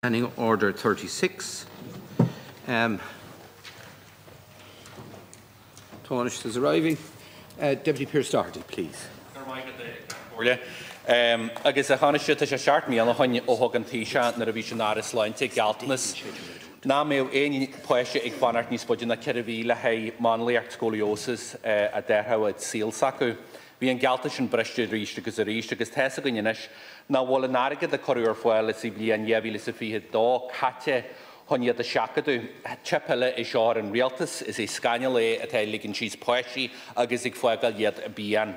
Standing Order 36. Tánaiste is arriving. Deputy Pearse Doherty, please. Agus a chánaiste tá sé seart mí an haine ó thugan tíise na a bhí sin áras leinte gealtanas. Ná mé éon poiste ag fanart níos buidir na ceir bhí le haid manlaíocht scoliosis a deirtha síl sacu. Bhí an gealta sin breiste ríiste agus a ríiste agus theasa go inis ná bhfuil an airgad a choirúir foiil is i bblion neamhíle sa fihe dó caite honniad a seacadú chipile is seár an rialtas is é scanne le a ligin síos poisi agus ag foigal iad a bían.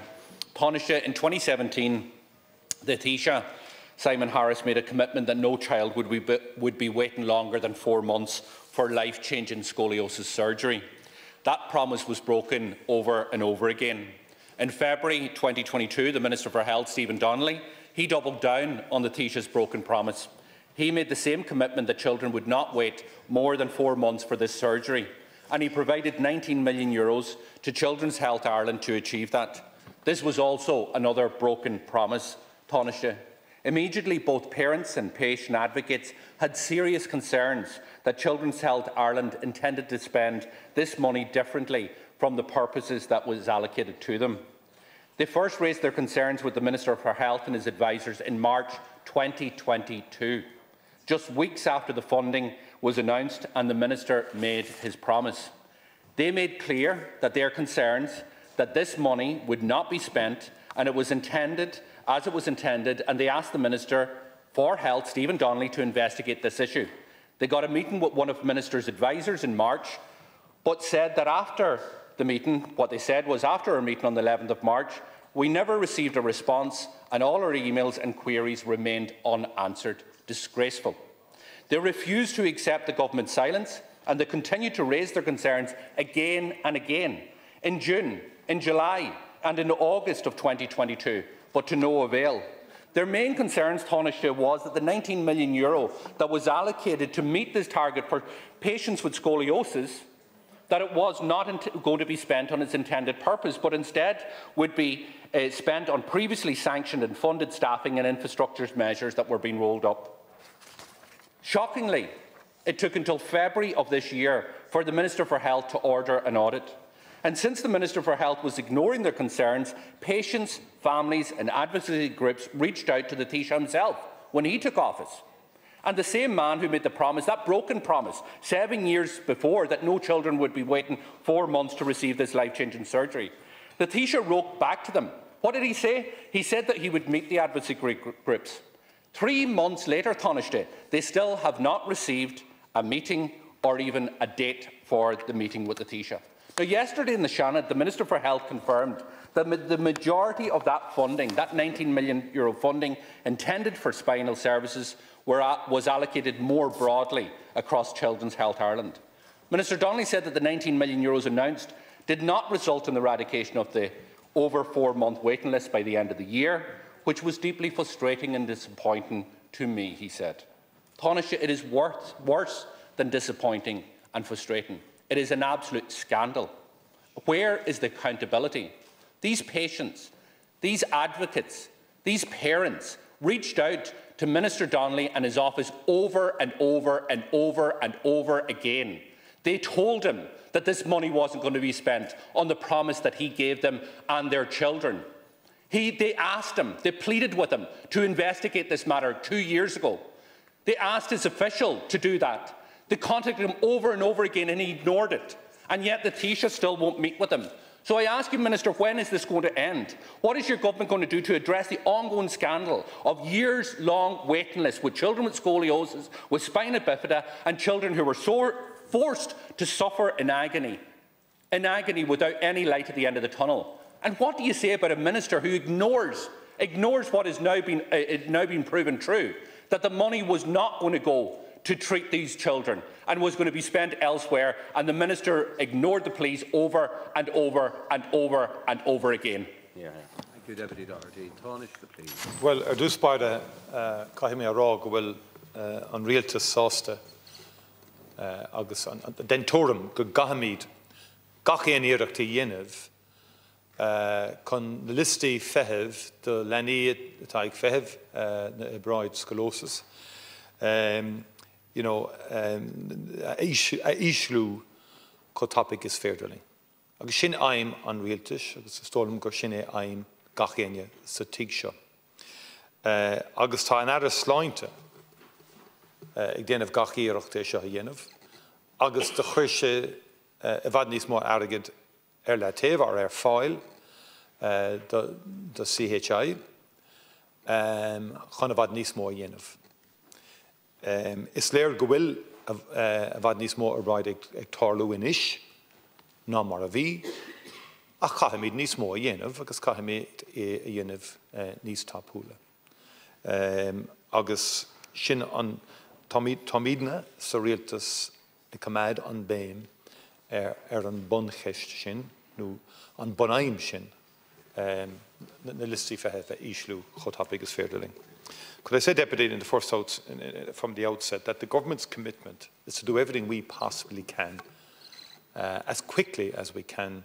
Tánaiste in 2017, the Taoiseach Simon Harris made a commitment that no child would be waiting longer than 4 months for life-changing scoliosis surgery. That promise was broken over and over again. In February 2022, the Minister for Health, Stephen Donnelly, he doubled down on the Taoiseach's broken promise. He made the same commitment that children would not wait more than 4 months for this surgery, and he provided €19 million to Children's Health Ireland to achieve that. This was also another broken promise, Tánaiste. Immediately, both parents and patient advocates had serious concerns that Children's Health Ireland intended to spend this money differently from the purposes that was allocated to them. They first raised their concerns with the Minister for Health and his advisers in March 2022, just weeks after the funding was announced and the Minister made his promise. They made clear that their concerns that this money would not be spent and it was intended as it was intended, and they asked the Minister for Health, Stephen Donnelly, to investigate this issue. They got a meeting with one of the Minister's advisers in March, but said that after the meeting, what they said was after our meeting on the 11th of March, we never received a response and all our emails and queries remained unanswered. Disgraceful. They refused to accept the government's silence and they continued to raise their concerns again and again. In June, in July and in August of 2022, but to no avail. Their main concerns, Tánaiste, was that the €19 million that was allocated to meet this target for patients with scoliosis, that it was not going to be spent on its intended purpose, but instead would be spent on previously sanctioned and funded staffing and infrastructure measures that were being rolled up. Shockingly, it took until February of this year for the Minister for Health to order an audit. And since the Minister for Health was ignoring their concerns, patients, families and advocacy groups reached out to the Taoiseach himself when he took office. And the same man who made the promise, that broken promise, 7 years before, that no children would be waiting 4 months to receive this life-changing surgery. The Taoiseach wrote back to them. What did he say? He said that he would meet the advocacy groups. 3 months later, Tánaiste, they still have not received a meeting or even a date for the meeting with the Taoiseach. Now, yesterday in the Shanahan, the Minister for Health confirmed that the majority of that funding, that €19 million funding intended for spinal services, was allocated more broadly across Children's Health Ireland. Minister Donnelly said that the €19 million announced did not result in the eradication of the over 4-month waiting list by the end of the year, which was deeply frustrating and disappointing to me, he said. Tánaiste, it is worse than disappointing and frustrating. It is an absolute scandal. Where is the accountability? These patients, these advocates, these parents reached out to Minister Donnelly and his office over and over and over and over again. They told him that this money wasn't going to be spent on the promise that he gave them and their children. They asked him, they pleaded with him to investigate this matter 2 years ago. They asked his official to do that. They contacted him over and over again and he ignored it. And yet the Taoiseach still won't meet with him. So I ask you, Minister, when is this going to end? What is your government going to do to address the ongoing scandal of years-long waiting lists with children with scoliosis, with spina bifida and children who were forced to suffer in agony without any light at the end of the tunnel? And what do you say about a minister who ignores what is now being proven true, that the money was not going to go to treat these children and was going to be spent elsewhere, and the Minister ignored the pleas over and over and over and over again? Yeah. Thank you, Deputy Doherty. Tánaiste, please. Well, dús páide caithimí a rá go bhfuil an rialtas sásta agus den tóram go gahamíd gach éon iarachtaí dhéanamh chun na listaí feitheamh do leanaí atá ag feitheamh na bráid scoliosis. You know, Ishlú topic is fair drilling. Agus sin aim an rialtas, agus stolum gur sin aim gachéine sa tig seo. Agus tá an ara sláinte ag déanamh gachéireacht é seo a dhéanamh, agus de chuir sé a bhad níos mó airgid le taobh ar fáil do CHI, chun a bhad níos mó a dhéanamh. Is léir go bhfuil a bhad níos mó a ráid ag tarlú in isis, ná mar a bhí, ach caitheamid níos mó a dhéanamh, agus caitheamid a dhéanamh níos tápúla. Agus sin an támídna sa rialtas i cumad an béim an buncheist sin, nó an bunaim sin, na listí fethe Ishlú chotápig is fairdeling. Could I say, Deputy, in the first from the outset, that the government's commitment is to do everything we possibly can, as quickly as we can,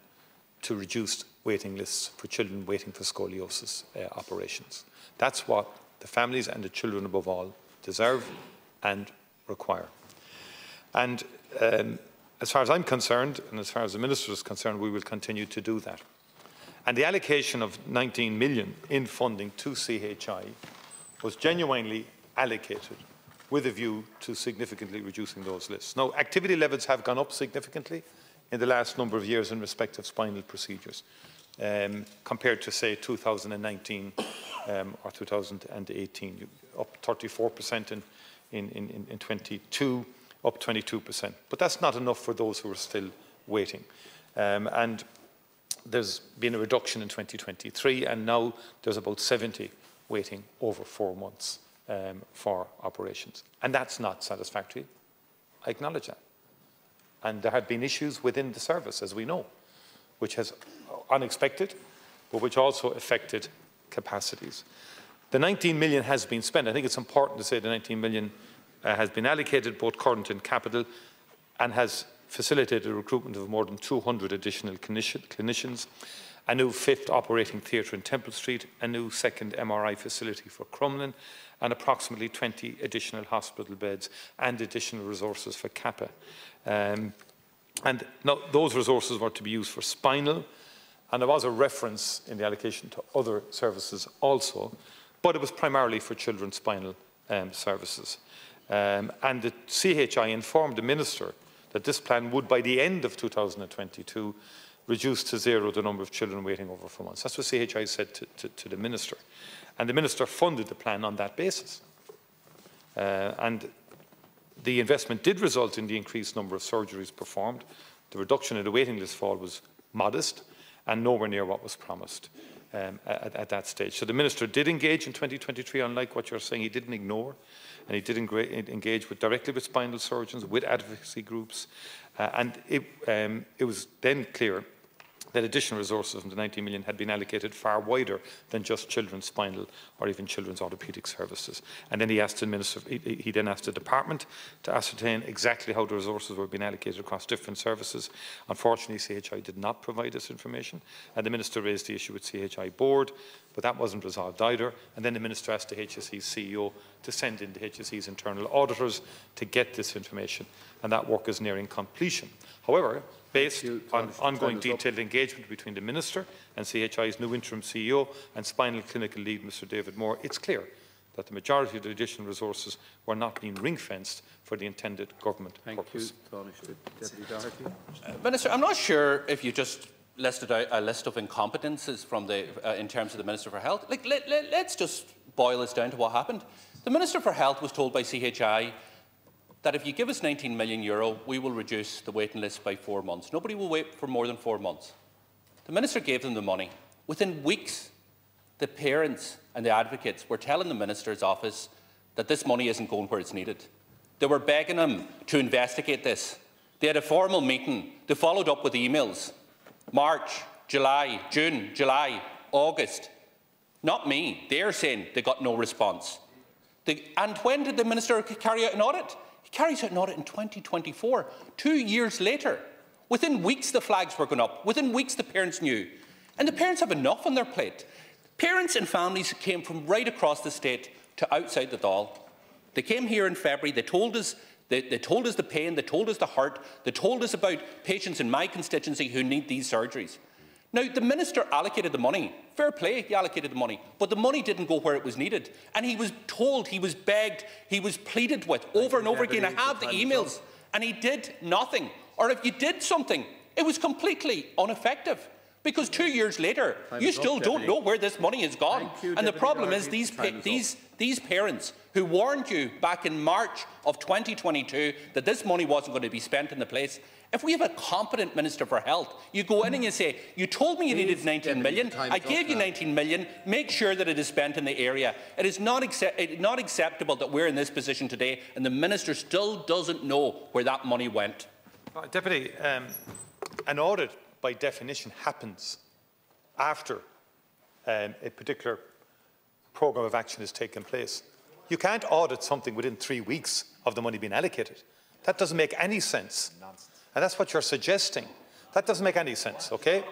to reduce waiting lists for children waiting for scoliosis operations. That's what the families and the children above all deserve and require. And as far as I'm concerned, and as far as the Minister is concerned, we will continue to do that. And the allocation of 19 million in funding to CHI was genuinely allocated with a view to significantly reducing those lists. Now, activity levels have gone up significantly in the last number of years in respect of spinal procedures, compared to, say, 2019 or 2018, up 34% in 22, up 22%. But that's not enough for those who are still waiting. And there's been a reduction in 2023, and now there's about 70 waiting over 4 months for operations. And that's not satisfactory. I acknowledge that. And there have been issues within the service, as we know, which has unexpected, but which also affected capacities. The 19 million has been spent. I think it's important to say the 19 million has been allocated, both current and capital, and has facilitated the recruitment of more than 200 additional clinicians, a new 5th operating theatre in Temple Street, a new 2nd MRI facility for Crumlin, and approximately 20 additional hospital beds and additional resources for Kappa. And now those resources were to be used for spinal, and there was a reference in the allocation to other services also, but it was primarily for children's spinal services. And the CHI informed the Minister that this plan would, by the end of 2022, reduce to 0 the number of children waiting over 4 months. That's what CHI said to the Minister. And the Minister funded the plan on that basis. And the investment did result in the increased number of surgeries performed. The reduction in the waiting list fall was modest and nowhere near what was promised at that stage. So the Minister did engage in 2023, unlike what you're saying. He didn't ignore, and he did engage directly with spinal surgeons, with advocacy groups, and it was then clear that additional resources from the 90 million had been allocated far wider than just children's spinal or even children's orthopaedic services. And then he asked the Minister, he then asked the department to ascertain exactly how the resources were being allocated across different services. Unfortunately, CHI did not provide this information, and the Minister raised the issue with CHI board, but that wasn't resolved either. And then the Minister asked the HSE's CEO to send in the HSE's internal auditors to get this information, and that work is nearing completion. However, based on ongoing detailed engagement between the Minister and CHI's new interim CEO and spinal clinical lead, Mr David Moore, it's clear that the majority of the additional resources were not being ring-fenced for the intended government purpose. Deputy Doherty. Minister, I'm not sure if you just listed out a list of incompetences from the, in terms of the Minister for Health. Let's just boil this down to what happened. The Minister for Health was told by CHI that if you give us €19 million, we will reduce the waiting list by 4 months. Nobody will wait for more than 4 months. The Minister gave them the money. Within weeks, the parents and the advocates were telling the Minister's office that this money isn't going where it's needed. They were begging him to investigate this. They had a formal meeting. They followed up with emails. March, July, June, July, August. Not me. They're saying they got no response. And when did the Minister carry out an audit? He carries out an audit in 2024, 2 years later. Within weeks, the flags were going up. Within weeks, the parents knew. And the parents have enough on their plate. Parents and families came from right across the state to outside the Dáil. They came here in February, they told us they told us the pain, they told us the hurt, they told us about patients in my constituency who need these surgeries. Now, the Minister allocated the money. Fair play, he allocated the money. But the money didn't go where it was needed. And he was told, he was begged, he was pleaded with over and over again. I have the emails. And he did nothing. Or if you did something, it was completely ineffective. Because 2 years later, you still don't know where this money has gone. And the problem is these parents who warned you back in March of 2022 that this money wasn't going to be spent in the place. If we have a competent Minister for Health, you go in and you say, you told me you needed 19 million, I gave you 19 million, make sure that it is spent in the area. It is not acceptable that we're in this position today and the Minister still doesn't know where that money went. Deputy, an audit by definition happens after a particular programme of action has taken place. You can't audit something within 3 weeks of the money being allocated. That doesn't make any sense. And that's what you're suggesting. That doesn't make any sense, okay?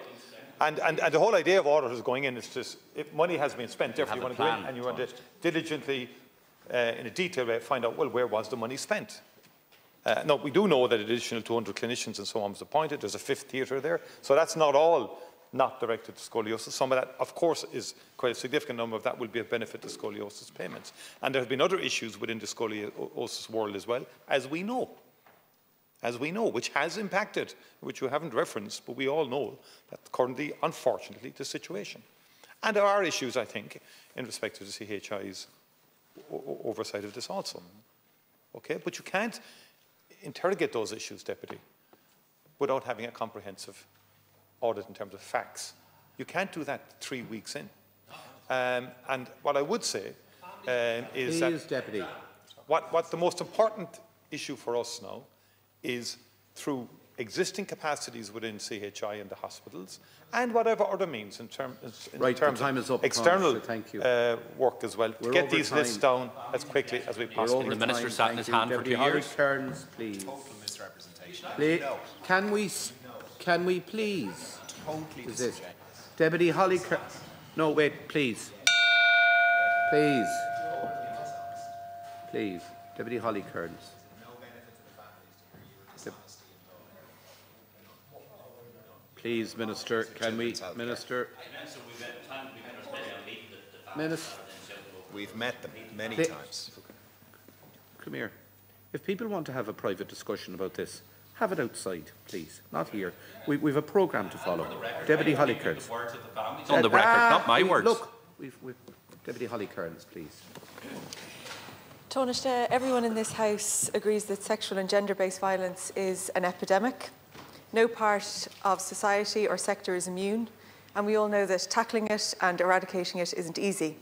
And the whole idea of auditors going in is just, if money has been spent, therefore you want to go in and you want to diligently, in a detailed way, find out, well, where was the money spent? No, we do know that additional 200 clinicians and so on was appointed. There's a 5th theatre there. So that's not all not directed to scoliosis. Some of that, of course, is quite a significant number of that will be of benefit to scoliosis payments. And there have been other issues within the scoliosis world as well, as we know, which has impacted, which you haven't referenced, but we all know that's currently, unfortunately, the situation. And there are issues, I think, in respect to the CHI's oversight of this also. Okay, but you can't interrogate those issues, Deputy, without having a comprehensive audit in terms of facts. You can't do that 3 weeks in. And what I would say is that Deputy. What the most important issue for us now is through existing capacities within CHI and the hospitals and whatever other means in terms of external work as well, to get these lists down as quickly as we possibly can. The Minister sat in his hand for 2 years. Cairns, please. Total misrepresentation. No. Can we please? Totally Is it? Deputy Holly Cairns. No, wait, please. Please. Please. Deputy Holly Cairns. Please, Minister, can we, Minister? Minister. We've met them many times. Come here. If people want to have a private discussion about this, have it outside, please, not here. We've a programme to follow. Deputy Holly Cairns. It's on the record, not my words. Look, Deputy Holly Cairns, please. Taoiseach, everyone in this House agrees that sexual and gender-based violence is an epidemic. No part of society or sector is immune, and we all know that tackling it and eradicating it isn't easy.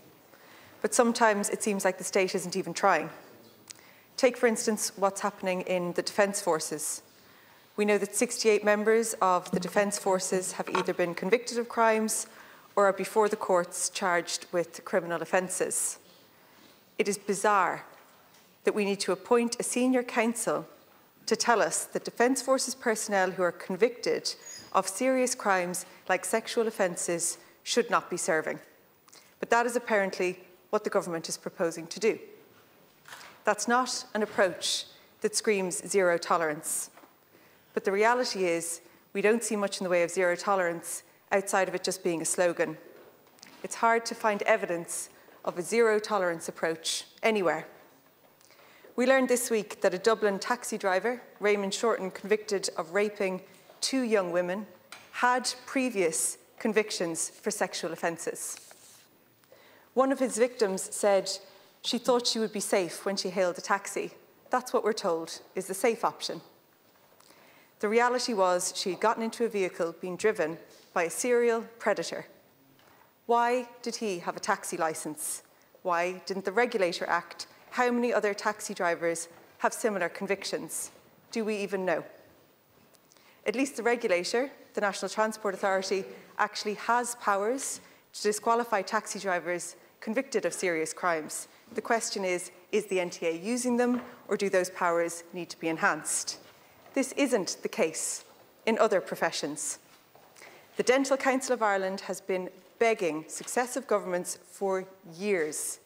But sometimes it seems like the state isn't even trying. Take, for instance, what's happening in the Defence Forces. We know that 68 members of the Defence Forces have either been convicted of crimes or are before the courts charged with criminal offences. It is bizarre that we need to appoint a senior counsel to tell us that Defence Forces personnel who are convicted of serious crimes like sexual offences should not be serving. But that is apparently what the government is proposing to do. That's not an approach that screams zero tolerance. But the reality is we don't see much in the way of zero tolerance outside of it just being a slogan. It's hard to find evidence of a zero tolerance approach anywhere. We learned this week that a Dublin taxi driver, Raymond Shorten, convicted of raping 2 young women, had previous convictions for sexual offences. One of his victims said she thought she would be safe when she hailed a taxi. That's what we're told is the safe option. The reality was she had gotten into a vehicle being driven by a serial predator. Why did he have a taxi licence? Why didn't the regulator act? How many other taxi drivers have similar convictions? Do we even know? At least the regulator, the National Transport Authority, actually has powers to disqualify taxi drivers convicted of serious crimes. The question is the NTA using them, or do those powers need to be enhanced? This isn't the case in other professions. The Dental Council of Ireland has been begging successive governments for years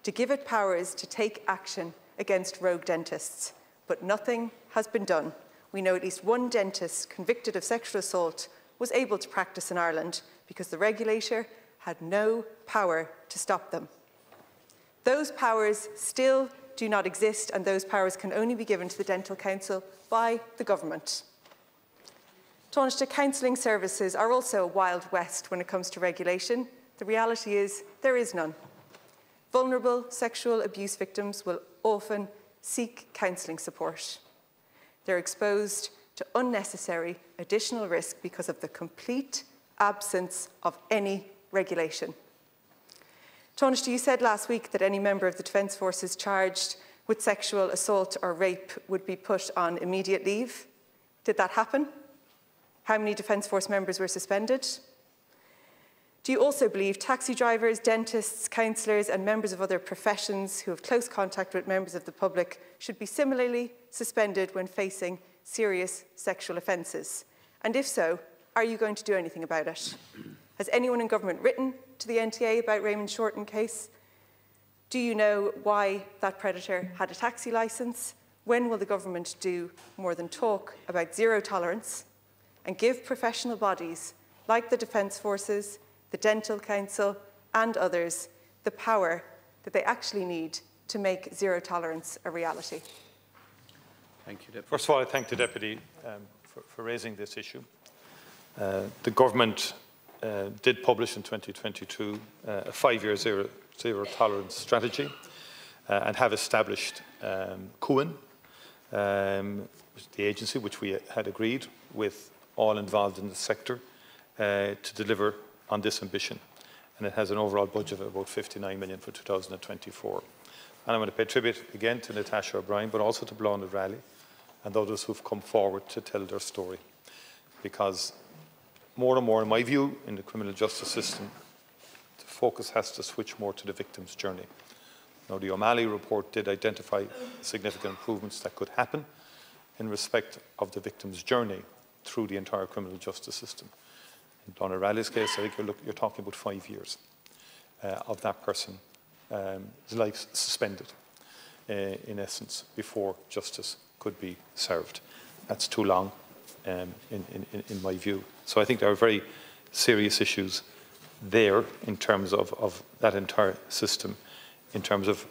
to give it powers to take action against rogue dentists, but nothing has been done. We know at least one dentist convicted of sexual assault was able to practice in Ireland because the regulator had no power to stop them. Those powers still do not exist, and those powers can only be given to the Dental Council by the government. Taoiseach, counselling services are also a wild west when it comes to regulation. The reality is there is none. Vulnerable sexual abuse victims will often seek counselling support. They're exposed to unnecessary additional risk because of the complete absence of any regulation. Taoiseach, you said last week that any member of the Defence Forces charged with sexual assault or rape would be put on immediate leave. Did that happen? How many Defence Force members were suspended? Do you also believe taxi drivers, dentists, counsellors and members of other professions who have close contact with members of the public should be similarly suspended when facing serious sexual offences? And if so, are you going to do anything about it? Has anyone in government written to the NTA about Raymond Shorten case? Do you know why that predator had a taxi licence? When will the government do more than talk about zero tolerance and give professional bodies like the Defence Forces, the Dental Council and others the power that they actually need to make zero tolerance a reality? Thank you, Deputy. First of all, I thank the Deputy for raising this issue. The government did publish in 2022 a 5-year zero tolerance strategy and have established CUAN, the agency which we had agreed with all involved in the sector to deliver on this ambition. And it has an overall budget of about 59 million for 2024. And I want to pay tribute again to Natasha O'Brien, but also to Blonde Raleigh and others who've come forward to tell their story. Because more and more, in my view, in the criminal justice system, the focus has to switch more to the victim's journey. Now, the O'Malley report did identify significant improvements that could happen in respect of the victim's journey through the entire criminal justice system. In Donna Raleigh's case, I think you're talking about 5 years of that person's life suspended, in essence, before justice could be served. That's too long, in my view. So I think there are very serious issues there in terms of that entire system, in terms of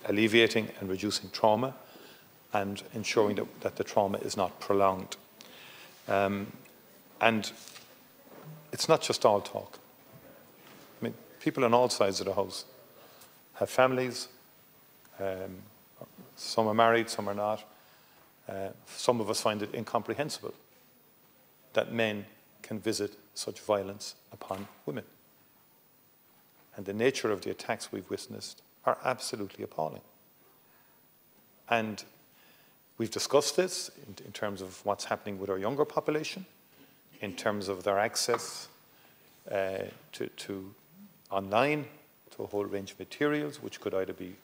alleviating and reducing trauma and ensuring that the trauma is not prolonged. And it's not just all talk. I mean, people on all sides of the house have families. Some are married, some are not. Some of us find it incomprehensible that men can visit such violence upon women. And the nature of the attacks we've witnessed are absolutely appalling. And we've discussed this in terms of what's happening with our younger population, in terms of their access to online, to a whole range of materials, which could either be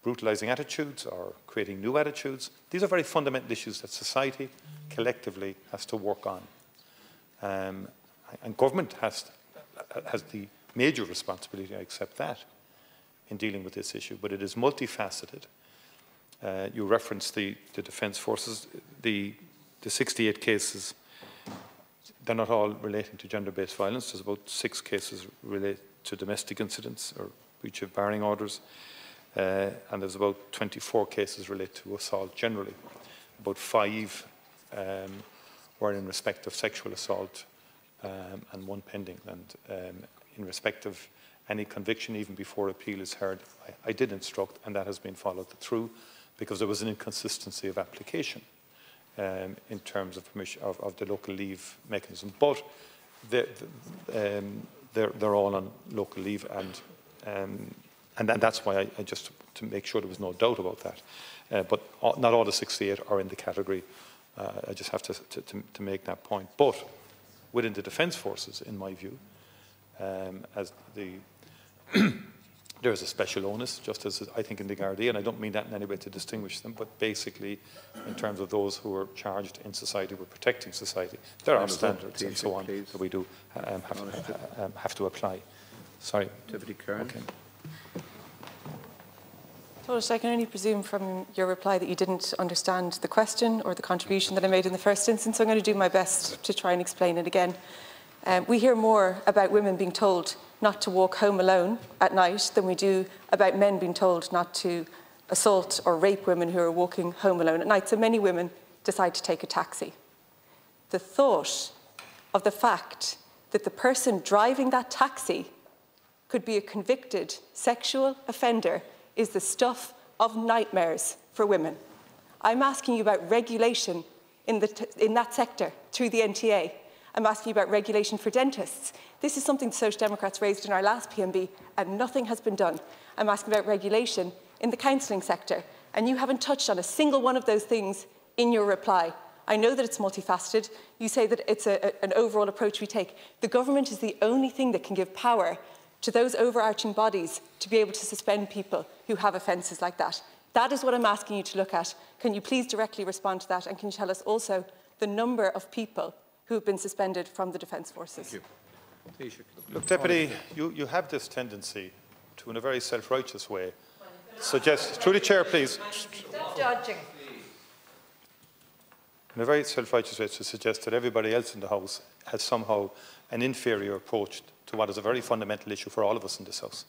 brutalizing attitudes or creating new attitudes. These are very fundamental issues that society collectively has to work on. And government has the major responsibility, I accept that, in dealing with this issue, but it is multifaceted. You referenced the Defence Forces. The 68 cases, they're not all relating to gender-based violence. There's about 6 cases related to domestic incidents or breach of barring orders. And there's about 24 cases related to assault generally. About 5 were in respect of sexual assault and 1 pending. And in respect of any conviction, even before appeal is heard, I did instruct, and that has been followed through, because there was an inconsistency of application in terms of permission of the local leave mechanism. But they're all on local leave, and that's why I just, to make sure there was no doubt about that. But not all the 68 are in the category. I just have to make that point. But within the Defence Forces, in my view, as there is a special onus, just as I think in the Gardaí, and I don't mean that in any way to distinguish them, but basically in terms of those who are charged in society with protecting society, there are standards and so on that we do have to apply. Sorry. Deputy Cairns. Okay. Doherty, I can only presume from your reply that you didn't understand the question or the contribution that I made in the first instance, so I'm going to do my best to try and explain it again. We hear more about women being told not to walk home alone at night than we do about men being told not to assault or rape women who are walking home alone at night. So many women decide to take a taxi. The thought of the fact that the person driving that taxi could be a convicted sexual offender is the stuff of nightmares for women. I'm asking you about regulation in that sector through the NTA. I'm asking you about regulation for dentists. This is something the Social Democrats raised in our last PMB and nothing has been done. I'm asking about regulation in the counselling sector and you haven't touched on a single one of those things in your reply. I know that it's multifaceted. You say that it's an overall approach we take. The government is the only thing that can give power to those overarching bodies to be able to suspend people who have offences like that. That is what I'm asking you to look at. Can you please directly respond to that? And can you tell us also the number of people who have been suspended from the Defence Forces? Thank you. Look, Deputy, you have this tendency to, in a very self-righteous way, suggest... Through the Chair, please. Stop dodging. In a very self-righteous way to suggest that everybody else in the House has somehow an inferior approach to what is a very fundamental issue for all of us in this House.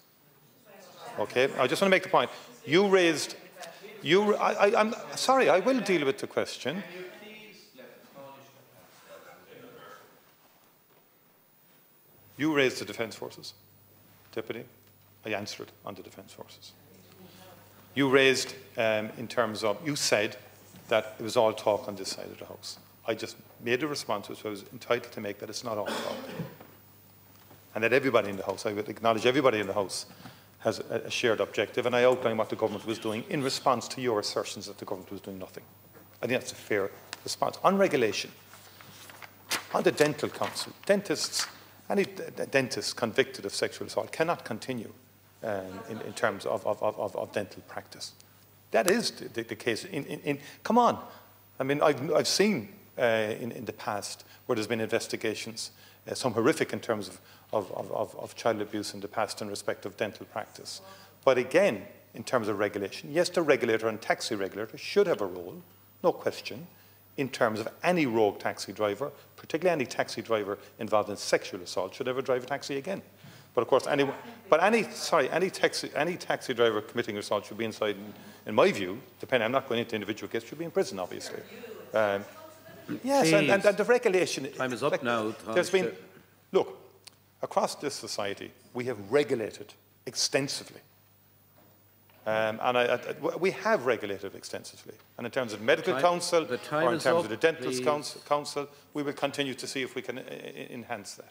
Okay? I just want to make the point. You raised... I'm sorry, I will deal with the question. You raised the Defence Forces, Deputy. I answered on the Defence Forces. You raised, in terms of... You said that it was all talk on this side of the House. I just made a response which I was entitled to make, that it's not all talk. And that everybody in the House, I would acknowledge everybody in the House, has a shared objective, and I outlined what the government was doing in response to your assertions that the government was doing nothing. I think that's a fair response. On regulation, on the Dental Council, dentists, any dentist convicted of sexual assault cannot continue in terms of dental practice. That is the case. Come on. I mean, I've seen in the past where there's been investigations, some horrific in terms of child abuse in the past in respect of dental practice. But again, in terms of regulation, yes, the regulator and taxi regulator should have a role, no question, in terms of any rogue taxi driver, particularly any taxi driver involved in sexual assault, should ever drive a taxi again. But of course, any taxi driver committing assault should be inside, in my view, depending, I'm not going into individual case, should be in prison, obviously. Yes, and the regulation... Time is up now. There's been... Look, across this society, we have regulated extensively. We have regulated extensively. And in terms of medical council, or in terms of the dental council, we will continue to see if we can enhance that.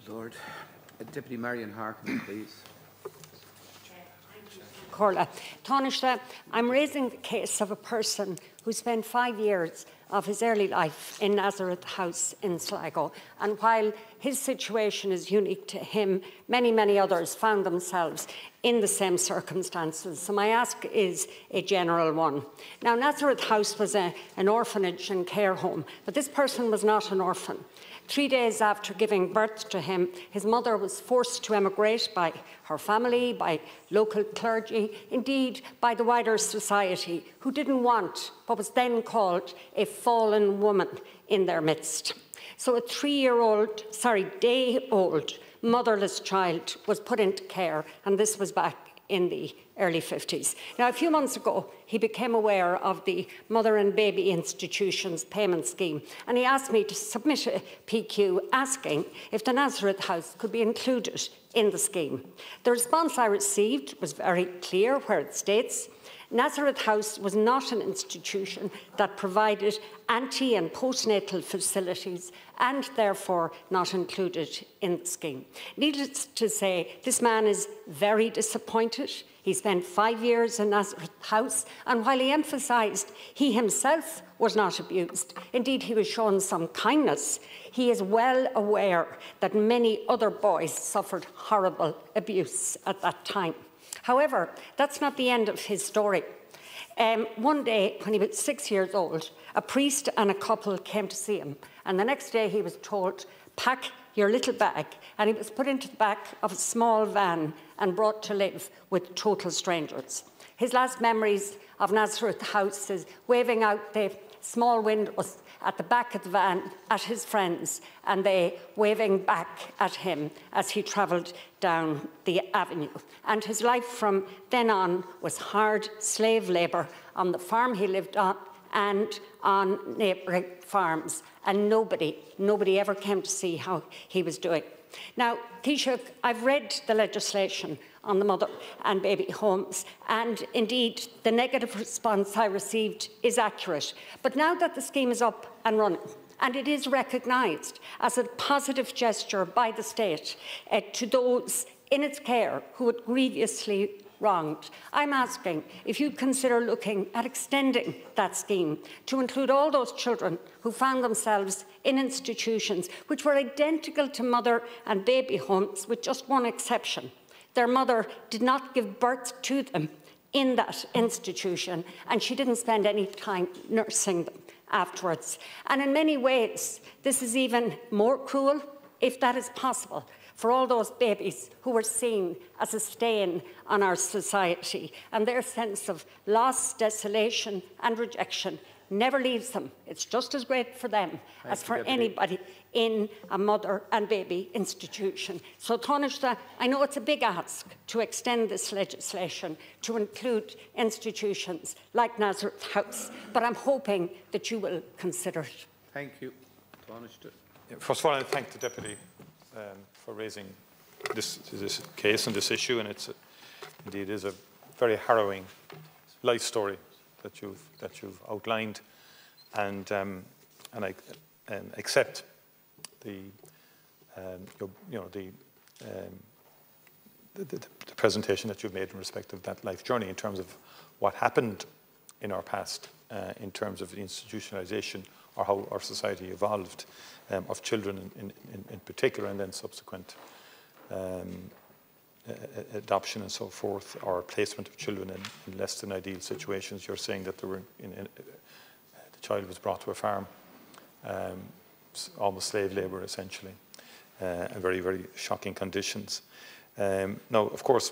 Lord. Deputy Marian Harkin, please. Corla. Taoiseach, I'm raising the case of a person who spent 5 years of his early life in Nazareth House in Sligo. And while his situation is unique to him, many, many others found themselves in the same circumstances. So my ask is a general one. Now, Nazareth House was an orphanage and care home, but this person was not an orphan. 3 days after giving birth to him, his mother was forced to emigrate by her family, by local clergy, indeed by the wider society, who didn't want what was then called a fallen woman in their midst. So a day-old motherless child was put into care, and this was back in the early 50s. Now, a few months ago, he became aware of the Mother and Baby Institution's payment scheme, and he asked me to submit a PQ asking if the Nazareth House could be included in the scheme. The response I received was very clear, where it states, Nazareth House was not an institution that provided ante- and postnatal facilities and therefore not included in the scheme. Needless to say, this man is very disappointed. He spent 5 years in Nazareth House, and while he emphasised he himself was not abused, indeed he was shown some kindness, he is well aware that many other boys suffered horrible abuse at that time. However, that's not the end of his story. One day, when he was 6 years old, a priest and a couple came to see him, and the next day he was told, pack your little bag, and he was put into the back of a small van and brought to live with total strangers. His last memories of Nazareth House is waving out the small windows at the back of the van at his friends, and they waving back at him as he travelled down the avenue. And his life from then on was hard slave labour on the farm he lived on and on neighbouring farms. And nobody ever came to see how he was doing. Now, Taoiseach, I've read the legislation on the mother and baby homes, and indeed the negative response I received is accurate. But now that the scheme is up and running, and it is recognised as a positive gesture by the state to those in its care who were grievously wronged, I'm asking if you consider looking at extending that scheme to include all those children who found themselves in institutions which were identical to mother and baby homes, with just one exception. Their mother did not give birth to them in that institution, and she didn't spend any time nursing them afterwards. And in many ways, this is even more cruel, if that is possible, for all those babies who were seen as a stain on our society, and their sense of loss, desolation and rejection never leaves them. It's just as great for them as for anybody in a mother and baby institution. So, Taoiseach, I know it's a big ask to extend this legislation to include institutions like Nazareth House, but I'm hoping that you will consider it. Thank you. Taoiseach. First of all, I thank the Deputy for raising this case and this issue, and indeed is a very harrowing life story that you've outlined, and I accept the presentation that you've made in respect of that life journey in terms of what happened in our past, in terms of the institutionalisation or how our society evolved, of children in particular, and then subsequent adoption and so forth, or placement of children in less than ideal situations. You're saying that the child was brought to a farm, almost slave labour essentially, and very, very shocking conditions. Now, of course,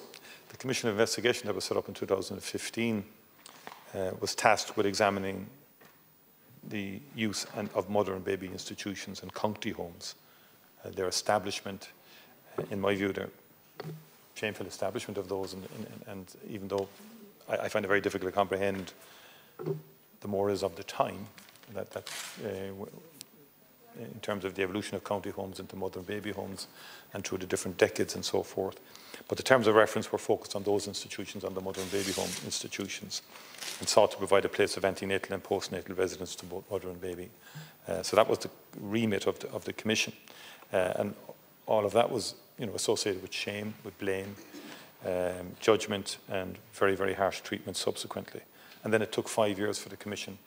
the Commission of Investigation that was set up in 2015 was tasked with examining the use of mother and baby institutions and county homes, their establishment, in my view, their shameful establishment of those, and even though I find it very difficult to comprehend the mores of the time, that in terms of the evolution of county homes into mother and baby homes and through the different decades and so forth. But the terms of reference were focused on those institutions, on the mother and baby home institutions, and sought to provide a place of antenatal and postnatal residence to both mother and baby. So that was the remit of the Commission. And all of that was associated with shame, with blame, judgment, and very, very harsh treatment subsequently. And then it took 5 years for the Commission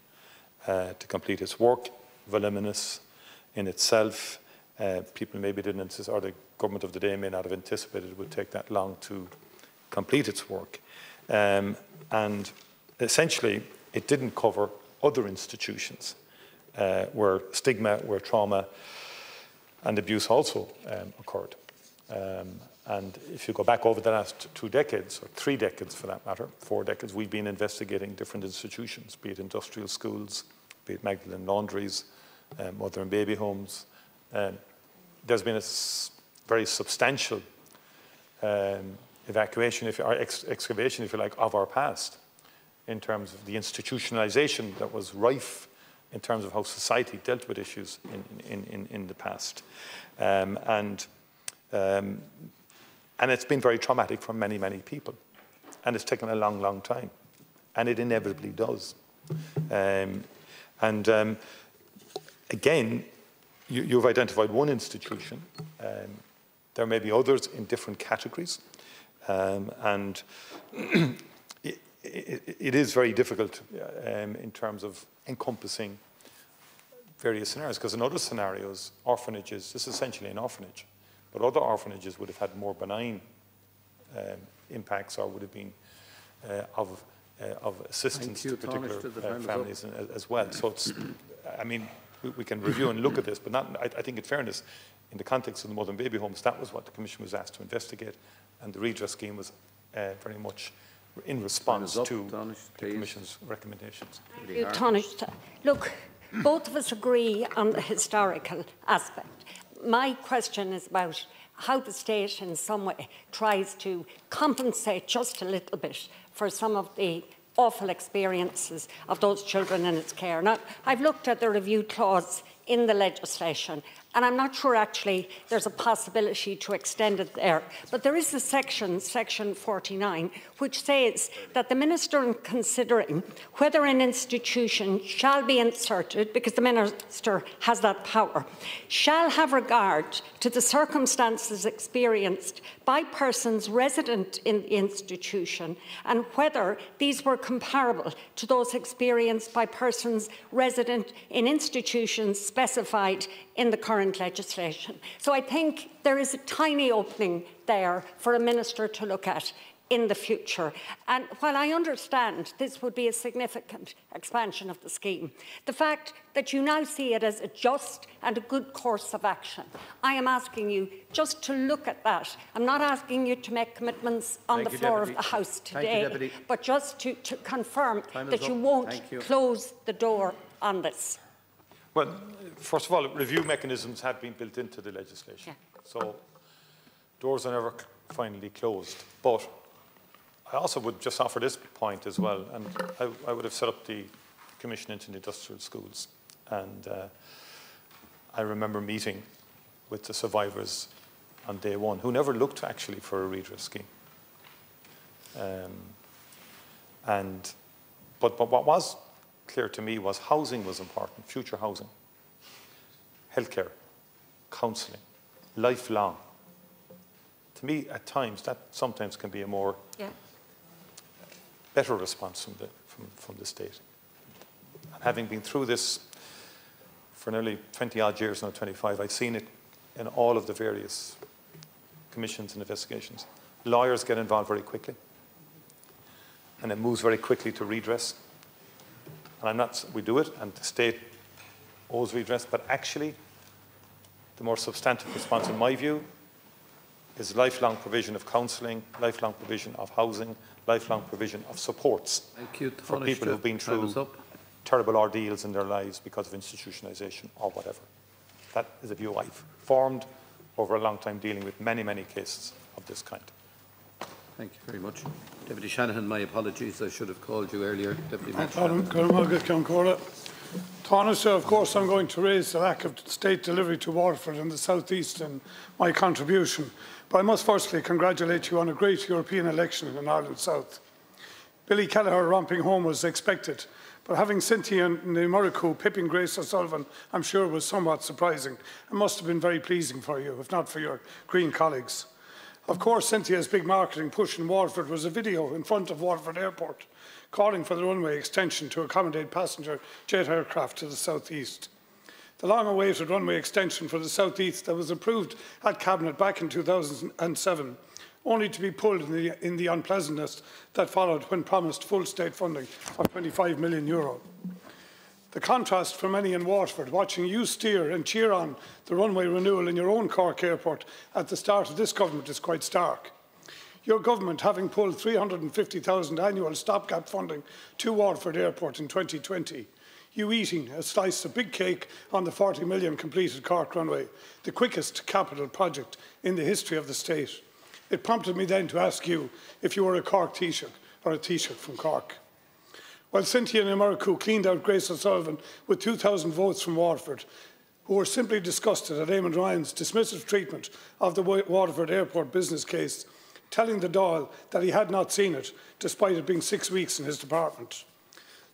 to complete its work, voluminous in itself. People maybe didn't anticipate, or the government of the day may not have anticipated it would take that long to complete its work. And essentially, it didn't cover other institutions where stigma, where trauma and abuse also occurred. And if you go back over the last 2 decades, or 3 decades for that matter, 4 decades, we've been investigating different institutions, be it industrial schools, be it Magdalene laundries, mother and baby homes. There's been a very substantial evacuation, or excavation, if you like, of our past in terms of the institutionalization that was rife in terms of how society dealt with issues in the past. And it's been very traumatic for many, many people. And it's taken a long, long time. And it inevitably does. Again, you've identified one institution. There may be others in different categories. And it is very difficult in terms of encompassing various scenarios, because in other scenarios, orphanages, this is essentially an orphanage, but other orphanages would have had more benign impacts, or would have been of assistance to particular families as well. So it's, I mean, we can review and look at this, but not, I think in fairness, in the context of the mother and baby homes, that was what the Commission was asked to investigate, and the redress scheme was very much in response to the Commission's recommendations. Look, both of us agree on the historical aspect. My question is about how the state in some way tries to compensate just a little bit for some of the awful experiences of those children in its care. Now, I've looked at the review clause in the legislation, and I'm not sure actually there's a possibility to extend it there. But there is a section, section 49, which says that the Minister, in considering whether an institution shall be inserted, because the Minister has that power, shall have regard to the circumstances experienced by persons resident in the institution and whether these were comparable to those experienced by persons resident in institutions specified in the current legislation. So I think there is a tiny opening there for a minister to look at in the future. And while I understand this would be a significant expansion of the scheme, the fact that you now see it as a just and a good course of action, I am asking you just to look at that. I'm not asking you to make commitments on the floor of the House today, but just to confirm that you won't close the door on this. Well, first of all, review mechanisms have been built into the legislation. So doors are never finally closed. But I also would just offer this point as well, and I would have set up the Commission into the industrial schools, and I remember meeting with the survivors on day one who never looked actually for a redress scheme. But what was clear to me was housing was important, future housing, healthcare, counselling, lifelong. To me, at times, that sometimes can be a more better response from the state. And having been through this for nearly 20-odd years now, 25, I've seen it in all of the various commissions and investigations. Lawyers get involved very quickly, and it moves very quickly to redress. And we do it, and the state owes redress, but actually, the more substantive response, in my view, is lifelong provision of counselling, lifelong provision of housing, lifelong provision of supports for people who've been through terrible ordeals in their lives because of institutionalisation or whatever. That is a view I've formed over a long time, dealing with many, many cases of this kind. Thank you very much. Deputy Shanahan, my apologies. I should have called you earlier. Deputy Taoiseach, of course, I'm going to raise the lack of state delivery to Waterford and the South East in my contribution. But I must firstly congratulate you on a great European election in Ireland South. Billy Kelleher romping home was expected, but having Cynthia Murricu pipping Grace O'Sullivan, I'm sure was somewhat surprising and must have been very pleasing for you, if not for your Green colleagues. Of course, Cynthia's big marketing push in Waterford was a video in front of Waterford Airport calling for the runway extension to accommodate passenger jet aircraft to the South East. The long-awaited runway extension for the South East that was approved at Cabinet back in 2007, only to be pulled in the unpleasantness that followed when promised full state funding of €25 million. The contrast for many in Waterford, watching you steer and cheer on the runway renewal in your own Cork airport at the start of this government, is quite stark. Your government, having pulled €350,000 annual stopgap funding to Waterford Airport in 2020, you eating a slice of big cake on the €40 million completed Cork runway, the quickest capital project in the history of the state. It prompted me then to ask you if you were a Cork Taoiseach or a Taoiseach from Cork. While Cynthia Murricu cleaned out Grace O'Sullivan with 2,000 votes from Waterford, who were simply disgusted at Eamon Ryan's dismissive treatment of the Waterford Airport business case, telling the Dáil that he had not seen it, despite it being 6 weeks in his department.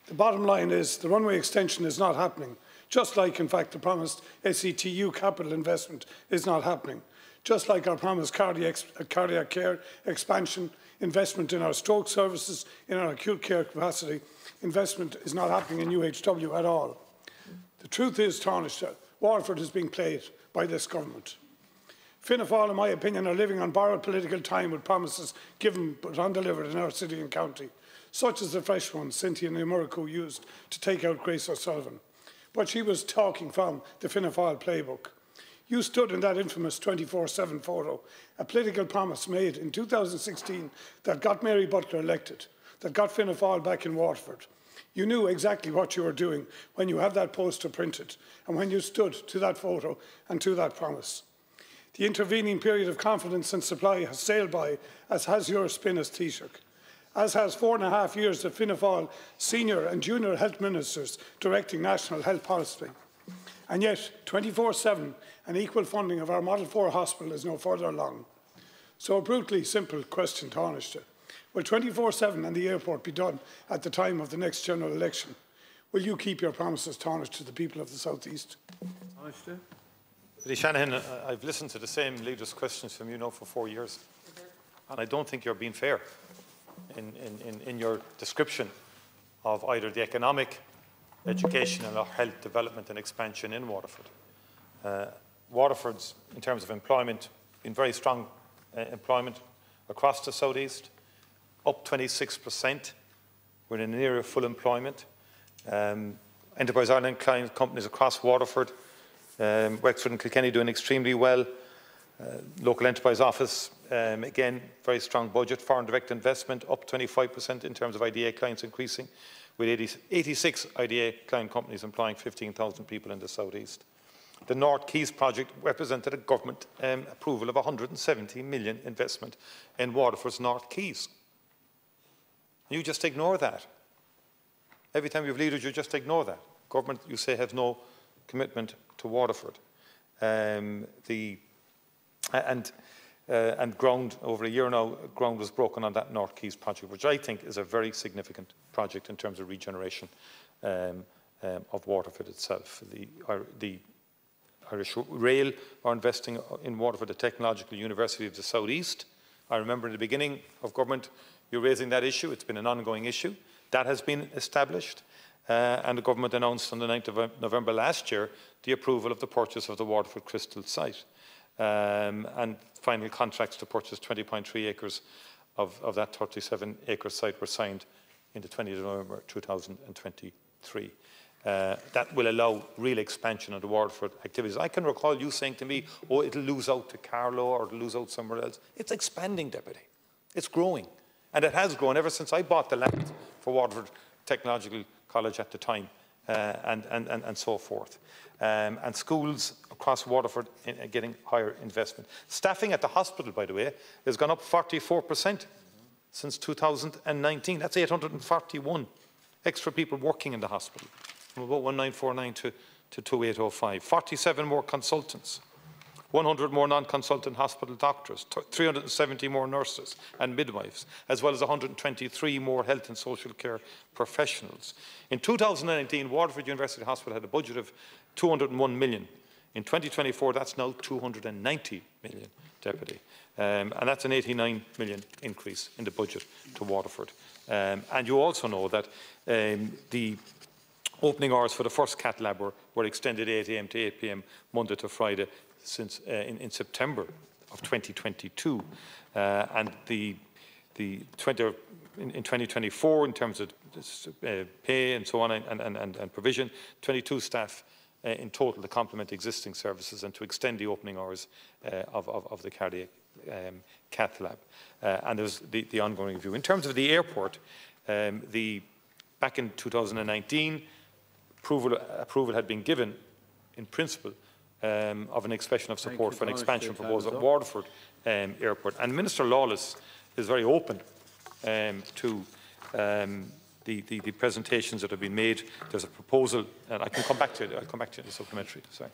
The bottom line is the runway extension is not happening, just like, in fact, the promised SETU capital investment is not happening, just like our promised cardiac care expansion, investment in our stroke services, in our acute care capacity, investment is not happening in UHW at all. The truth is, Taoiseach, Waterford is being played by this government. Fianna Fáil, in my opinion, are living on borrowed political time with promises given but undelivered in our city and county, such as the fresh ones Cynthia Murricu used to take out Grace O'Sullivan. but she was talking from the Fianna Fáil playbook. You stood in that infamous 24/7 photo, a political promise made in 2016 that got Mary Butler elected, that got Fianna Fáil back in Waterford. You knew exactly what you were doing when you had that poster printed and when you stood to that photo and to that promise. The intervening period of confidence and supply has sailed by, as has your spin as Taoiseach, as has 4.5 years of Fianna Fáil senior and junior health ministers directing national health policy. And yet, 24/7 and equal funding of our Model 4 hospital is no further along. So a brutally simple question to Taoiseach. Will 24/7 and the airport be done at the time of the next general election? Will you keep your promises, Taoiseach, to the people of the South East? Shanahan, I've listened to the same leaders' questions from you now for 4 years, and I don't think you're being fair in your description of either the economic, educational or health development and expansion in Waterford. Waterford's, in terms of employment, been very strong employment across the South East, up 26%. We're in an era of full employment. Enterprise Ireland client companies across Waterford, Wexford and Kilkenny doing extremely well. Local enterprise office, again, very strong budget. Foreign direct investment up 25% in terms of IDA clients increasing, with 86 IDA client companies employing 15,000 people in the South East. The North Quays project represented a government approval of 170 million investment in Waterford's North Quays. You just ignore that. Every time you have leaders, you just ignore that. Government, you say, have no commitment to Waterford. And ground, over a year now, ground was broken on that North Quays project, which I think is a very significant project in terms of regeneration of Waterford itself. The Irish Rail are investing in Waterford, the Technological University of the South East. I remember in the beginning of government, you raising that issue. It's been an ongoing issue. That has been established. And the government announced on the 9th of November last year the approval of the purchase of the Waterford Crystal site. And final contracts to purchase 20.3 acres of that 37-acre site were signed in the 20th of November 2023. That will allow real expansion of the Waterford activities. I can recall you saying to me, oh, it'll lose out to Carlow or it'll lose out somewhere else. It's expanding, Deputy. It's growing. And it has grown ever since I bought the land for Waterford Technological College at the time, and so forth. And schools across Waterford getting higher investment. Staffing at the hospital, by the way, has gone up 44% since 2019. That's 841 extra people working in the hospital, from about 1949 to 2805. 47 more consultants, 100 more non-consultant hospital doctors, 370 more nurses and midwives, as well as 123 more health and social care professionals. In 2019, Waterford University Hospital had a budget of 201 million. In 2024, that's now 290 million, Deputy. And that's an 89 million increase in the budget to Waterford. And you also know that the opening hours for the first cath lab were extended 8 AM to 8 PM, Monday to Friday, since in September of 2022. And in 2024, in terms of pay and so on and provision, 22 staff in total to complement existing services and to extend the opening hours of the cardiac cath lab. And there's the ongoing review. In terms of the airport, back in 2019, approval had been given in principle of an expression of support for an expansion proposal at Waterford Airport. And Minister Lawless is very open to the presentations that have been made. There's a proposal, and I can come back to it. I'll come back to it in the supplementary. Sorry.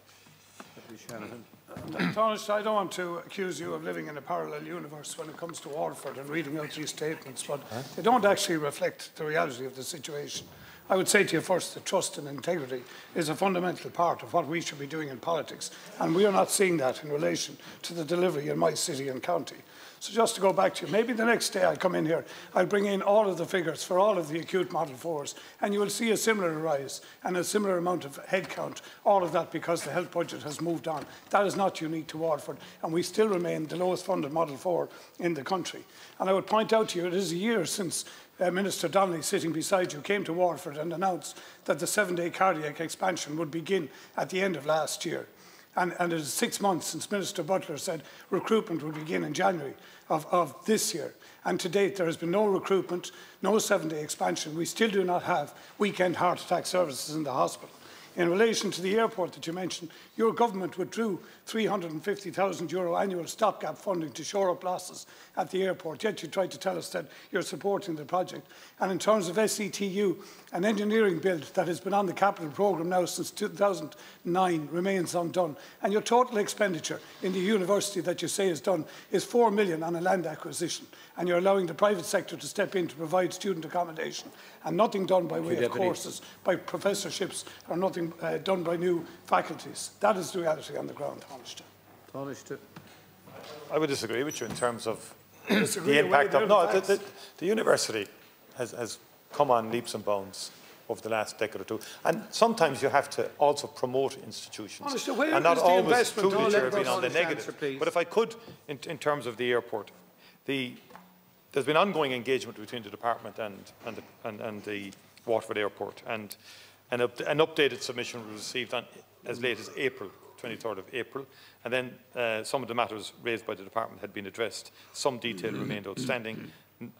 Taoiseach, I don't want to accuse you of living in a parallel universe when it comes to Waterford and reading out these statements, but they don't actually reflect the reality of the situation. I would say to you first that trust and integrity is a fundamental part of what we should be doing in politics, and we are not seeing that in relation to the delivery in my city and county. So just to go back to you, maybe the next day I'll come in here, I'll bring in all of the figures for all of the acute Model 4s, and you will see a similar rise and a similar amount of headcount, all of that because the health budget has moved on. That is not unique to Waterford, and we still remain the lowest funded Model 4 in the country. And I would point out to you, it is a year since Minister Donnelly, sitting beside you, came to Waterford and announced that the 7-day cardiac expansion would begin at the end of last year. And it is 6 months since Minister Butler said recruitment would begin in January of this year. And to date, there has been no recruitment, no 7-day expansion. We still do not have weekend heart attack services in the hospital. In relation to the airport that you mentioned, your government withdrew €350,000 annual stopgap funding to shore up losses at the airport, yet you tried to tell us that you're supporting the project. And in terms of SETU, an engineering build that has been on the capital programme now since 2009 remains undone. And your total expenditure in the university that you say is done is $4 million on a land acquisition. And you're allowing the private sector to step in to provide student accommodation. And nothing done by way of courses, by professorships, or nothing done by new faculties. That is the reality on the ground. I would disagree with you in terms of the impact of... No, the university has come on leaps and bounds over the last decade or two. And sometimes you have to also promote institutions. And not always through the chair being on the negative. But if I could, in terms of the airport, there's been ongoing engagement between the department and the Waterford Airport. And an updated submission was received on as late as April, 23rd of April. And then some of the matters raised by the department had been addressed. Some detail remained outstanding.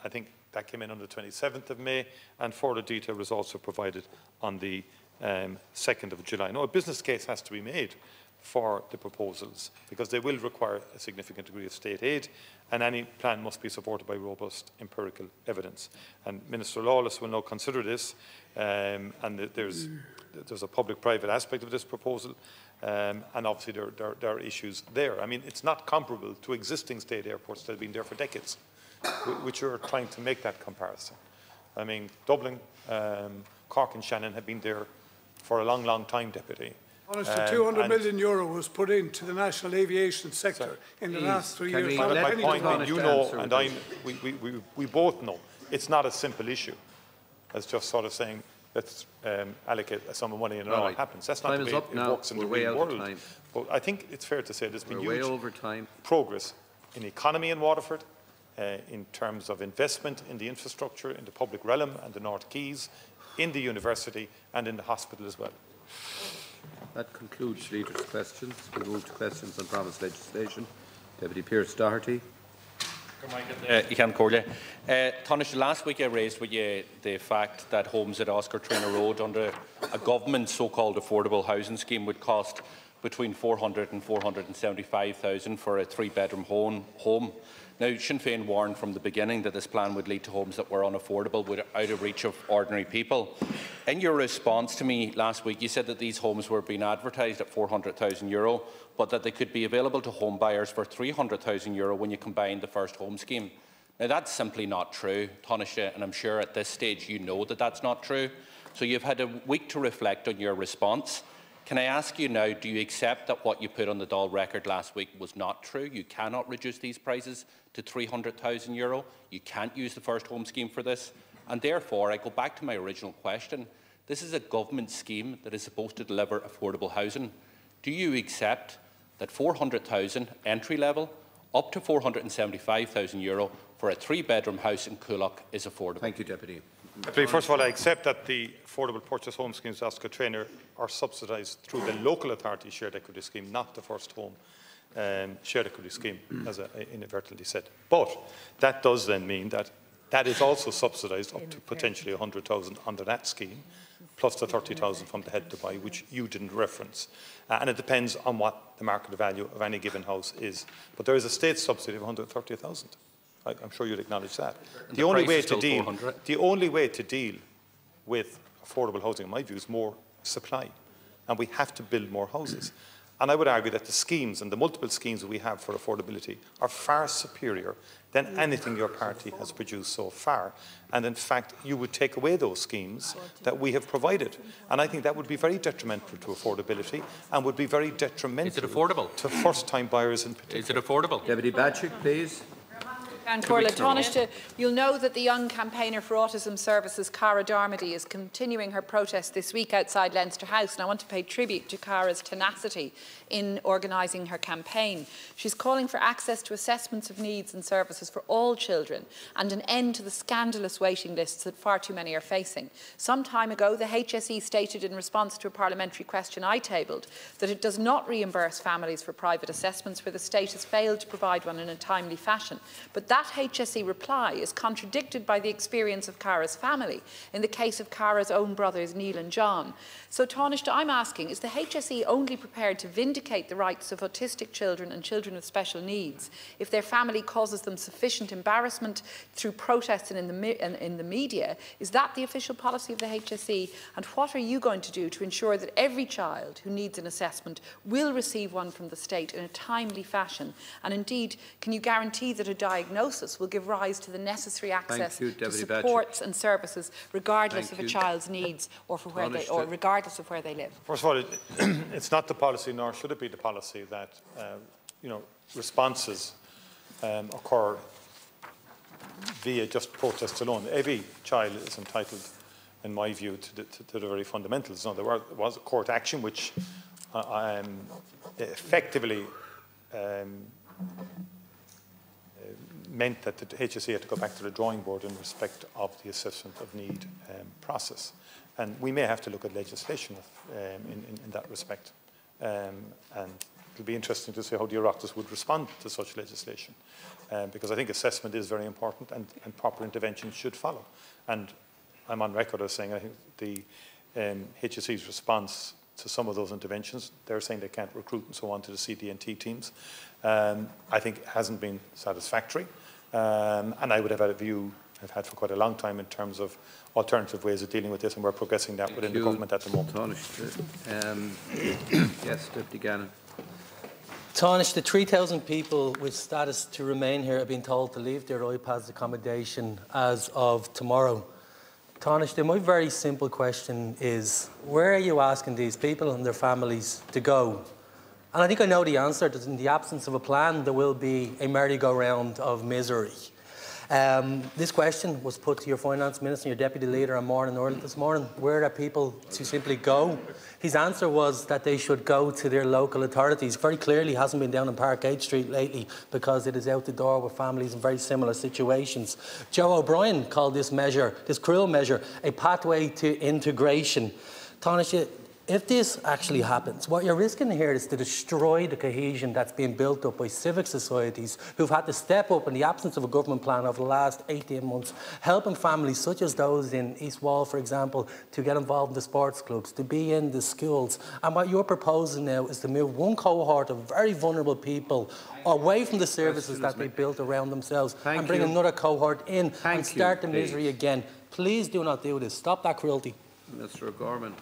I think that came in on the 27th of May, and further detail was also provided on the 2nd of July. Now, a business case has to be made for the proposals, because they will require a significant degree of state aid, and any plan must be supported by robust empirical evidence. And Minister Lawless will now consider this, and there's a public-private aspect of this proposal, and obviously there are issues there. I mean, it's not comparable to existing state airports that have been there for decades, which are trying to make that comparison. I mean, Dublin, Cork and Shanahan have been there for a long, long time, Deputy. Honestly, €200 million was put into the national aviation sector in the last 3 years. My point, you know, and we both know, it's not a simple issue as just sort of saying, let's allocate a sum of money and it all happens. That's not the way it works in the real world. But I think it's fair to say there's been huge progress in economy in Waterford, in terms of investment in the infrastructure, in the public realm and the North Quays, in the university and in the hospital as well. That concludes Leader's questions. We move to questions on promised legislation. Deputy Pearse Doherty. Last week I raised with you the fact that homes at Oscar Traynor Road under a government so-called affordable housing scheme would cost between $400,000 and $475,000 for a 3-bedroom home. Now, Sinn Féin warned from the beginning that this plan would lead to homes that were unaffordable, out of reach of ordinary people. In your response to me last week, you said that these homes were being advertised at €400,000, but that they could be available to home buyers for €300,000 when you combine the First Home Scheme. Now, that's simply not true, Taoiseach, and I'm sure at this stage you know that that's not true. So you've had a week to reflect on your response. Can I ask you now, do you accept that what you put on the Dáil record last week was not true? You cannot reduce these prices to €300,000. You can't use the First Home Scheme for this. And therefore, I go back to my original question. This is a government scheme that is supposed to deliver affordable housing. Do you accept that €400,000 entry level up to €475,000 for a 3-bedroom house in Coolock is affordable? Thank you, Deputy. First of all, I accept that the affordable purchase home schemes Oscar Traynor are subsidised through the local authority shared equity scheme, not the First Home shared equity scheme, as I inadvertently said. But that does then mean that that is also subsidised up to potentially €100,000 under that scheme, plus the €30,000 from the Help to Buy, which you didn't reference. And it depends on what the market value of any given house is. But there is a state subsidy of €130,000. I'm sure you'd acknowledge that. The only way to deal with affordable housing, in my view, is more supply. And we have to build more houses. And I would argue that the schemes and the multiple schemes that we have for affordability are far superior than anything your party has produced so far. And in fact, you would take away those schemes that we have provided. And I think that would be very detrimental to affordability and would be very detrimental to first-time buyers in particular. Is it affordable? Deputy Batchik, please. And Corla Taoiseach, you'll know that the young campaigner for Autism Services, Cara Darmody, is continuing her protest this week outside Leinster House, and I want to pay tribute to Cara's tenacity in organising her campaign. She's calling for access to assessments of needs and services for all children and an end to the scandalous waiting lists that far too many are facing. Some time ago, the HSE stated in response to a parliamentary question I tabled that it does not reimburse families for private assessments where the state has failed to provide one in a timely fashion. But that HSE reply is contradicted by the experience of Cara's family in the case of Cara's own brothers Neil and John. So Taoiseach, I'm asking, is the HSE only prepared to vindicate the rights of autistic children and children with special needs if their family causes them sufficient embarrassment through protests and in the media? Is that the official policy of the HSE? And what are you going to do to ensure that every child who needs an assessment will receive one from the state in a timely fashion? And indeed, can you guarantee that a diagnosis will give rise to the necessary access to supports and services regardless of a child's needs or for where they, or regardless of where they live? First of all, it's not the policy, nor should it be the policy, that responses occur via just protests alone. Every child is entitled, in my view, to the very fundamentals. Now, there was a court action which effectively meant that the HSE had to go back to the drawing board in respect of the assessment of need process. And we may have to look at legislation in that respect. And it'll be interesting to see how the Oireachtas would respond to such legislation. Because I think assessment is very important and proper intervention should follow. And I'm on record as saying I think the HSE's response to some of those interventions, they're saying they can't recruit and so on to the CDNT teams, I think hasn't been satisfactory. And I would have had a view I've had for quite a long time in terms of alternative ways of dealing with this, and we're progressing that within the government at the moment. Yes, Deputy Gannon. Taoiseach, the 3,000 people with status to remain here have been told to leave their iPads accommodation as of tomorrow. Taoiseach, my very simple question is, where are you asking these people and their families to go? And I think I know the answer, that in the absence of a plan, there will be a merry-go-round of misery. This question was put to your Finance Minister and your Deputy Leader on Morning Ireland this morning. Where are people to simply go? His answer was that they should go to their local authorities. Very clearly hasn't been down on Parkgate Street lately because it is out the door with families in very similar situations. Joe O'Brien called this measure, this cruel measure, a pathway to integration. Taoiseach, if this actually happens, what you're risking here is to destroy the cohesion that's being built up by civic societies who've had to step up in the absence of a government plan over the last 18 months, helping families such as those in East Wall, for example, to get involved in the sports clubs, to be in the schools. And what you're proposing now is to move one cohort of very vulnerable people away from the services that they built around themselves and bring another cohort in and start the misery again. Please do not do this. Stop that cruelty. Mr. O'Gorman.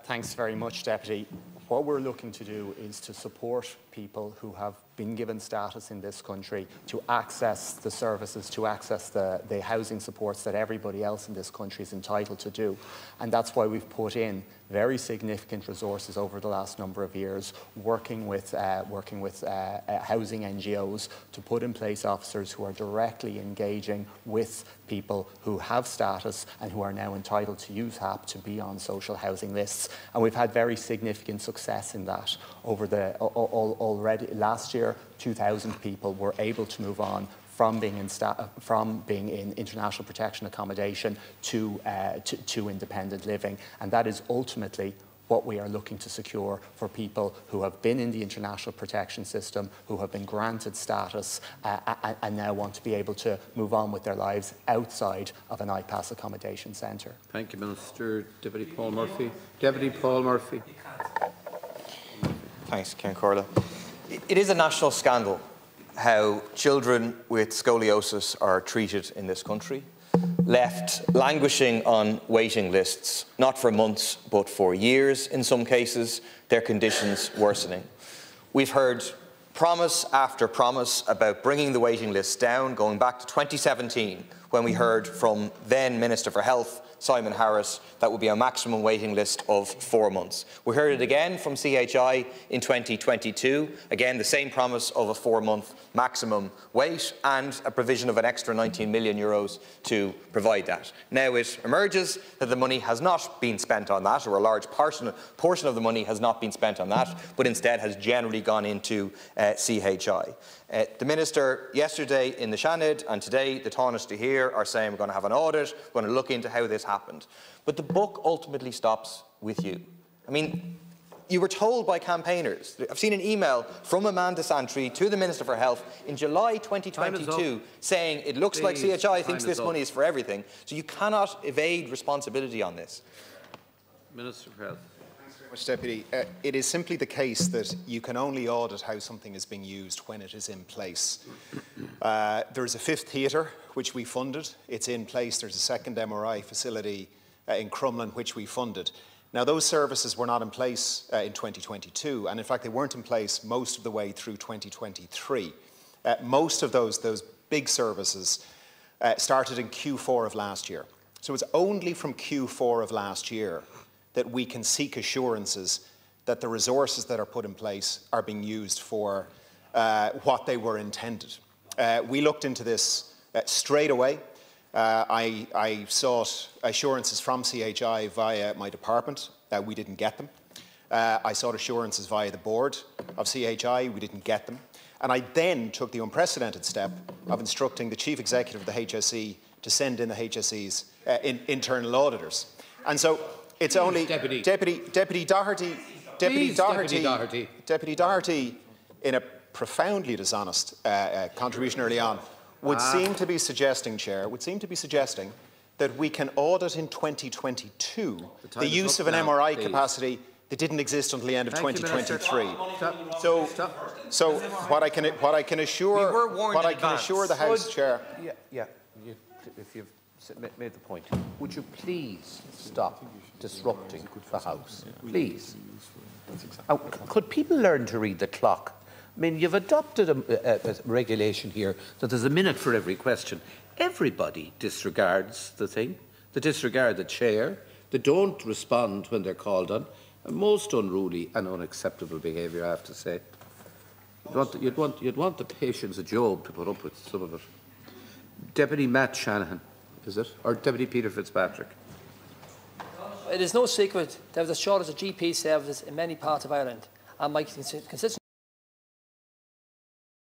Thanks very much, Deputy. What we're looking to do is to support people who have been given status in this country to access the services, to access the housing supports that everybody else in this country is entitled to do. And that's why we've put in very significant resources over the last number of years, working with housing NGOs to put in place officers who are directly engaging with people who have status and who are now entitled to use HAP to be on social housing lists. And we've had very significant success in that. Over already last year, 2,000 people were able to move on from being in international protection accommodation to independent living, and that is ultimately what we are looking to secure for people who have been in the international protection system, who have been granted status and now want to be able to move on with their lives outside of an IPAS accommodation centre. Thank you, Minister. Deputy Paul Murphy. Deputy Paul Murphy. Thanks, Ciarán Comhairle. It is a national scandal how children with scoliosis are treated in this country, left languishing on waiting lists, not for months but for years in some cases, their conditions worsening. We've heard promise after promise about bringing the waiting lists down, going back to 2017 when we heard from then Minister for Health, Simon Harris, that would be a maximum waiting list of 4 months. We heard it again from CHI in 2022, again the same promise of a 4-month maximum wait and a provision of an extra €19 million to provide that. Now it emerges that the money has not been spent on that, or a large portion of the money has not been spent on that, but instead has generally gone into CHI. The Minister yesterday in the Shanahan and today the Taoiseach here are saying we're going to have an audit, we're going to look into how this happened. But the buck ultimately stops with you. I mean, you were told by campaigners. I've seen an email from Amanda Santry to the Minister for Health in July 2022 saying it looks like CHI thinks this money is for everything. So you cannot evade responsibility on this. Minister for Health. Much, Deputy. It is simply the case that you can only audit how something is being used when it is in place. There is a 5th theatre which we funded. It's in place. There's a 2nd MRI facility in Crumlin which we funded. Now, those services were not in place in 2022, and in fact they weren't in place most of the way through 2023. Most of those big services started in Q4 of last year. So it's only from Q4 of last year that we can seek assurances that the resources that are put in place are being used for what they were intended. We looked into this straight away. I sought assurances from CHI via my department. We didn't get them. I sought assurances via the board of CHI. We didn't get them. And I then took the unprecedented step of instructing the Chief Executive of the HSE to send in the HSE's internal auditors. And so it's only Deputy Doherty, in a profoundly dishonest contribution early on, would seem to be suggesting, Chair, that we can audit in 2022 the use of an MRI capacity that didn't exist until the end of 2023. So what I can assure the House, Chair. If you've made the point, would you please stop disrupting the House? Please. Could people learn to read the clock? I mean, you've adopted a regulation here that there's a minute for every question. Everybody disregards the thing. They disregard the chair. They don't respond when they're called on. Most unruly and unacceptable behaviour, I have to say. You'd want the patience of Job to put up with some of it. Deputy Matt Shanahan, is it? Or Deputy Peter Fitzpatrick? It is no secret there is a shortage of GP services in many parts of Ireland, and my constituency